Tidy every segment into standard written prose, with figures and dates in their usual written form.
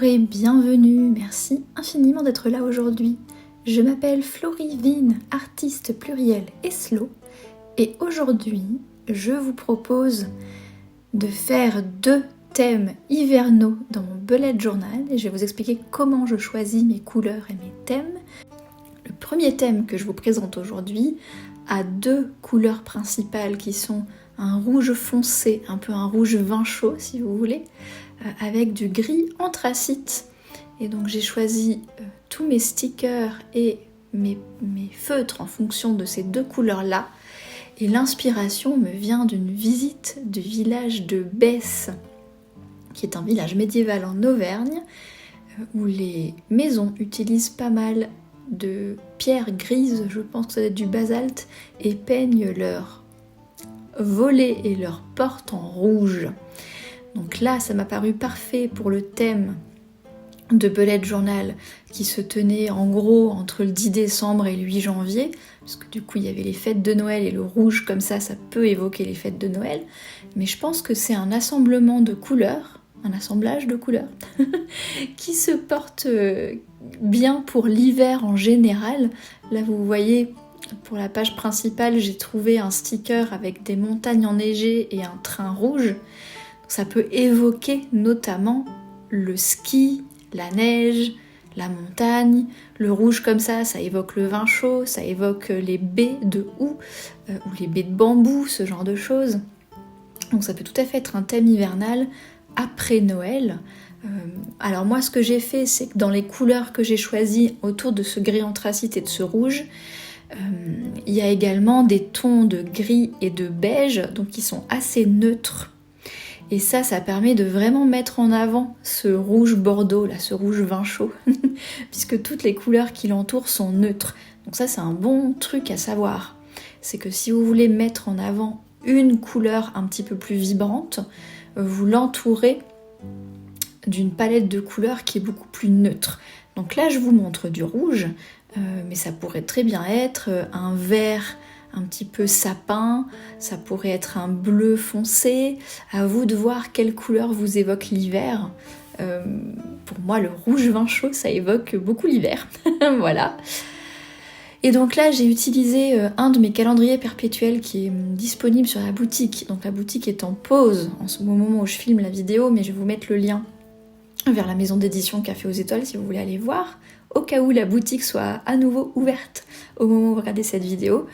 et bienvenue, merci infiniment d'être là aujourd'hui. Je m'appelle Florivine, artiste pluriel et slow, et aujourd'hui je vous propose de faire 2 thèmes hivernaux dans mon bullet journal et je vais vous expliquer comment je choisis mes couleurs et mes thèmes. Le premier thème que je vous présente aujourd'hui a 2 couleurs principales qui sont un rouge foncé, un peu un rouge vin chaud si vous voulez, avec du gris anthracite. Et donc j'ai choisi tous mes stickers et mes feutres en fonction de ces 2 couleurs-là. Et l'inspiration me vient d'une visite du village de Besse, qui est un village médiéval en Auvergne, où les maisons utilisent pas mal de pierres grises, je pense que ça doit être du basalte, et peignent leurs volets et leurs portes en rouge. Donc là, ça m'a paru parfait pour le thème de bullet journal qui se tenait en gros entre le 10 décembre et le 8 janvier, parce que du coup il y avait les fêtes de Noël et le rouge comme ça peut évoquer les fêtes de Noël, mais je pense que c'est un assemblement de couleurs, un assemblage de couleurs qui se porte bien pour l'hiver en général. Là vous voyez, pour la page principale, j'ai trouvé un sticker avec des montagnes enneigées et un train rouge. Ça peut évoquer notamment le ski, la neige, la montagne. Le rouge comme ça évoque le vin chaud, ça évoque les baies de houx ou les baies de bambou, ce genre de choses. Donc ça peut tout à fait être un thème hivernal après Noël. Alors moi ce que j'ai fait, c'est que dans les couleurs que j'ai choisies autour de ce gris anthracite et de ce rouge, il y a également des tons de gris et de beige, donc qui sont assez neutres. Et ça permet de vraiment mettre en avant ce rouge bordeaux, là, ce rouge vin chaud, puisque toutes les couleurs qui l'entourent sont neutres. Donc ça, c'est un bon truc à savoir. C'est que si vous voulez mettre en avant une couleur un petit peu plus vibrante, vous l'entourez d'une palette de couleurs qui est beaucoup plus neutre. Donc là, je vous montre du rouge, mais ça pourrait très bien être un vert un petit peu sapin, ça pourrait être un bleu foncé. À vous de voir quelle couleur vous évoque l'hiver. Pour moi, le rouge vin chaud, ça évoque beaucoup l'hiver. Voilà. Et donc là, j'ai utilisé un de mes calendriers perpétuels qui est disponible sur la boutique. Donc la boutique est en pause en ce moment où je filme la vidéo, mais je vais vous mettre le lien vers la maison d'édition Café aux Étoiles si vous voulez aller voir, au cas où la boutique soit à nouveau ouverte au moment où vous regardez cette vidéo.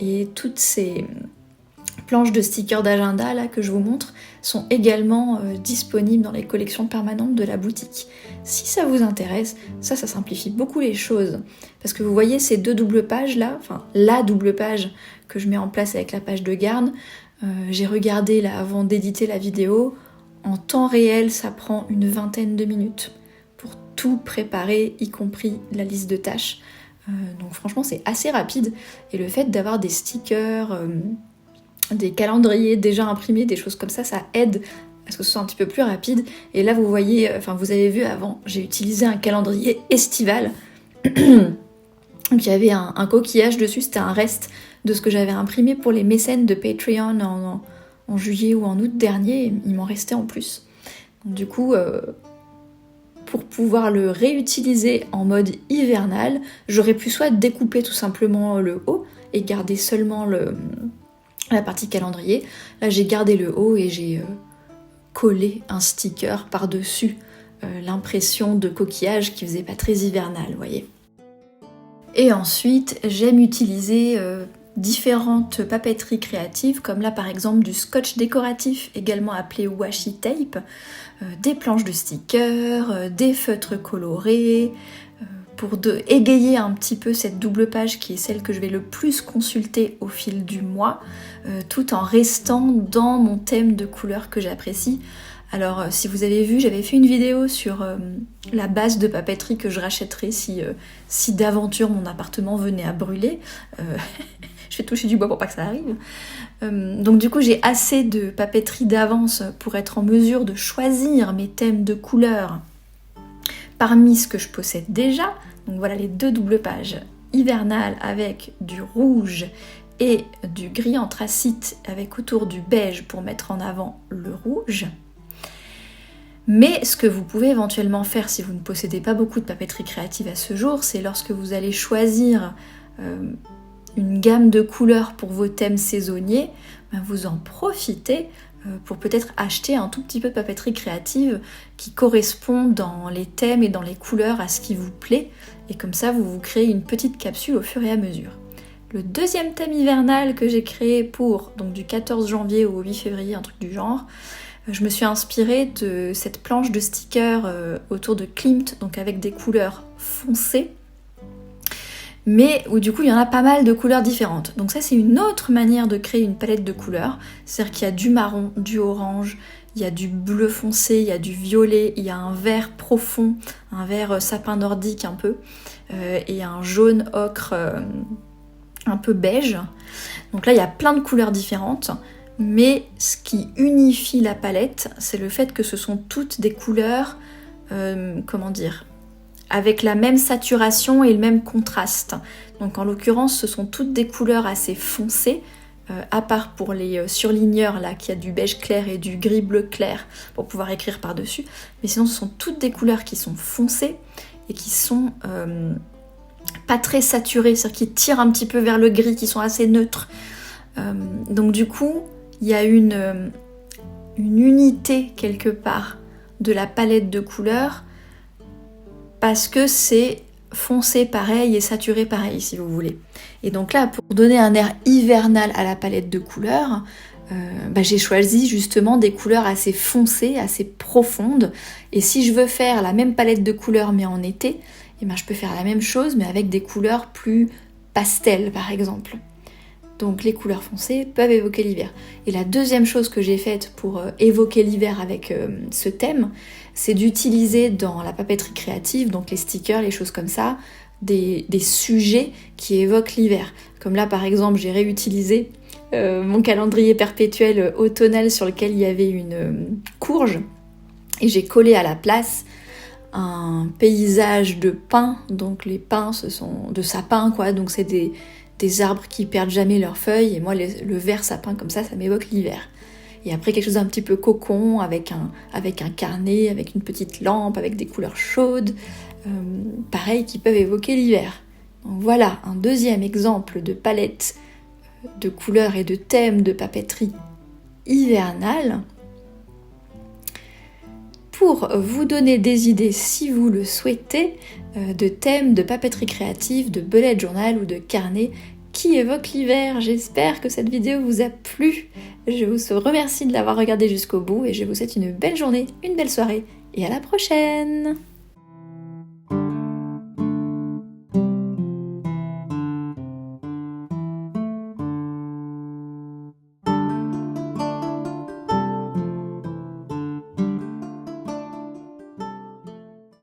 Et toutes ces planches de stickers d'agenda là que je vous montre sont également disponibles dans les collections permanentes de la boutique. Si ça vous intéresse, ça simplifie beaucoup les choses. Parce que vous voyez ces 2 doubles pages là, enfin la double page que je mets en place avec la page de garde, j'ai regardé là avant d'éditer la vidéo. En temps réel, ça prend une 20aine de minutes pour tout préparer, y compris la liste de tâches. Donc franchement, c'est assez rapide. Et le fait d'avoir des stickers, des calendriers déjà imprimés, des choses comme ça aide à ce que ce soit un petit peu plus rapide. Et là, vous voyez, vous avez vu avant, j'ai utilisé un calendrier estival. Donc il y avait un coquillage dessus, c'était un reste de ce que j'avais imprimé pour les mécènes de Patreon en juillet ou en août dernier, il m'en restait en plus. Donc, du coup, pour pouvoir le réutiliser en mode hivernal, j'aurais pu soit découper tout simplement le haut et garder seulement la partie calendrier. Là, j'ai gardé le haut et j'ai collé un sticker par-dessus l'impression de coquillage qui faisait pas très hivernal, vous voyez. Et ensuite, j'aime utiliser différentes papeteries créatives, comme là par exemple du scotch décoratif, également appelé washi tape, des planches de stickers, des feutres colorés, pour égayer un petit peu cette double page qui est celle que je vais le plus consulter au fil du mois, tout en restant dans mon thème de couleurs que j'apprécie. Alors si vous avez vu, j'avais fait une vidéo sur la base de papeterie que je rachèterais si d'aventure mon appartement venait à brûler. Je vais toucher du bois pour pas que ça arrive. Donc du coup j'ai assez de papeterie d'avance pour être en mesure de choisir mes thèmes de couleurs parmi ce que je possède déjà. Donc voilà les 2 doubles pages hivernales avec du rouge et du gris anthracite avec autour du beige pour mettre en avant le rouge. Mais ce que vous pouvez éventuellement faire si vous ne possédez pas beaucoup de papeterie créative à ce jour, c'est lorsque vous allez choisir une gamme de couleurs pour vos thèmes saisonniers, vous en profitez pour peut-être acheter un tout petit peu de papeterie créative qui correspond dans les thèmes et dans les couleurs à ce qui vous plaît, et comme ça vous vous créez une petite capsule au fur et à mesure. Le deuxième thème hivernal que j'ai créé donc du 14 janvier au 8 février, un truc du genre, je me suis inspirée de cette planche de stickers autour de Klimt, donc avec des couleurs foncées, mais où du coup il y en a pas mal de couleurs différentes. Donc ça c'est une autre manière de créer une palette de couleurs, c'est-à-dire qu'il y a du marron, du orange, il y a du bleu foncé, il y a du violet, il y a un vert profond, un vert sapin nordique un peu, et un jaune ocre un peu beige. Donc là il y a plein de couleurs différentes. Mais ce qui unifie la palette, c'est le fait que ce sont toutes des couleurs, avec la même saturation et le même contraste. Donc en l'occurrence, ce sont toutes des couleurs assez foncées, à part pour les surligneurs là, qui a du beige clair et du gris bleu clair pour pouvoir écrire par-dessus. Mais sinon, ce sont toutes des couleurs qui sont foncées et qui sont pas très saturées, c'est-à-dire qui tirent un petit peu vers le gris, qui sont assez neutres. Donc du coup, il y a une unité quelque part de la palette de couleurs parce que c'est foncé pareil et saturé pareil si vous voulez. Et donc là, pour donner un air hivernal à la palette de couleurs, j'ai choisi justement des couleurs assez foncées, assez profondes. Et si je veux faire la même palette de couleurs mais en été, je peux faire la même chose mais avec des couleurs plus pastel par exemple. Donc les couleurs foncées peuvent évoquer l'hiver. Et la deuxième chose que j'ai faite pour évoquer l'hiver avec ce thème, c'est d'utiliser dans la papeterie créative, donc les stickers, les choses comme ça, des sujets qui évoquent l'hiver. Comme là par exemple, j'ai réutilisé mon calendrier perpétuel automnal sur lequel il y avait une courge, et j'ai collé à la place un paysage de pins. Donc les pins, ce sont de sapins quoi, donc c'est des arbres qui perdent jamais leurs feuilles, et moi le vert sapin comme ça m'évoque l'hiver. Et après quelque chose d'un petit peu cocon, avec un carnet, avec une petite lampe, avec des couleurs chaudes, pareil, qui peuvent évoquer l'hiver. Donc voilà un deuxième exemple de palette de couleurs et de thèmes de papeterie hivernale, pour vous donner des idées, si vous le souhaitez, de thèmes de papeterie créative, de bullet journal ou de carnet qui évoquent l'hiver. J'espère que cette vidéo vous a plu. Je vous remercie de l'avoir regardée jusqu'au bout et je vous souhaite une belle journée, une belle soirée et à la prochaine!